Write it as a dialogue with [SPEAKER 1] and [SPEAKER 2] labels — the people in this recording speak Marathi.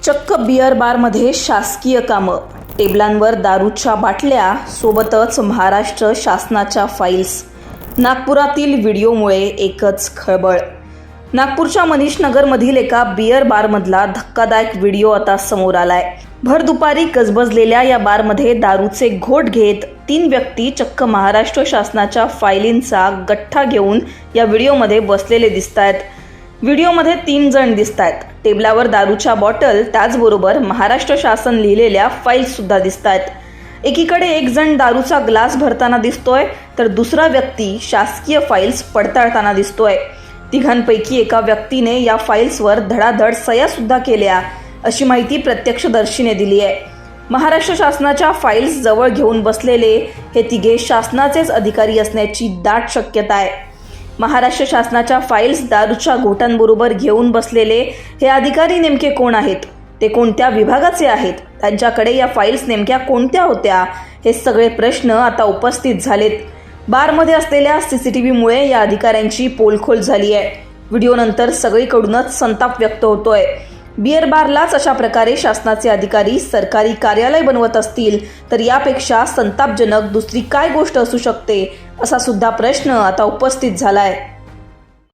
[SPEAKER 1] चक्क बियर बारमध्ये शासकीय कामं, टेबलांवर दारूच्या बाटल्या, सोबतच महाराष्ट्र शासनाच्या फाईल्स. नागपुरातील व्हिडिओमुळे एकच खळबळ. नागपूरच्या मनीष नगरमधील एका बियर बारमधला धक्कादायक व्हिडिओ आता समोर आलाय. भर दुपारी गजबजलेल्या या बारमध्ये दारूचे घोट घेत 3 व्यक्ती चक्क महाराष्ट्र शासनाच्या फायलींचा गठ्ठा घेऊन या व्हिडिओमध्ये बसलेले दिसतायत. व्हिडिओमध्ये 3 जण दिसतायत. टेबलावर दारूच्या बॉटल, त्याचबरोबर महाराष्ट्र शासन लिहिलेल्या फाईल्स सुद्धा दिसतायत. एकीकडे एक जण दारूचा ग्लास भरताना दिसतोय, तर दुसरा व्यक्ती शासकीय फाईल्स पडताळताना दिसतोय. तिघांपैकी एका व्यक्तीने या फाईल्सवर धडाधड सह्या सुद्धा केल्या, अशी माहिती प्रत्यक्षदर्शीने दिली आहे. महाराष्ट्र शासनाच्या फाईल्स जवळ घेऊन बसलेले हे तिघे शासनाचेच अधिकारी असण्याची दाट शक्यता आहे. महाराष्ट्र शासनाच्या फाईल्स दारूच्या घोटांबरोबर घेऊन बसलेले हे अधिकारी नेमके कोण आहेत? ते कोणत्या विभागाचे आहेत? त्यांच्याकडे या फाईल्स नेमक्या कोणत्या होत्या? हे सगळे प्रश्न आता उपस्थित झालेत. बारमध्ये असलेल्या CCTVमुळे या अधिकाऱ्यांची पोलखोल झाली आहे. व्हिडिओनंतर सगळीकडूनच संताप व्यक्त होतोय. बियर बारलाच अशा प्रकारे शासनाचे अधिकारी सरकारी कार्यालय बनवत असतील तर यापेक्षा संतापजनक दुसरी काय गोष्ट असू शकते, असा सुद्धा प्रश्न आता उपस्थित झालाय.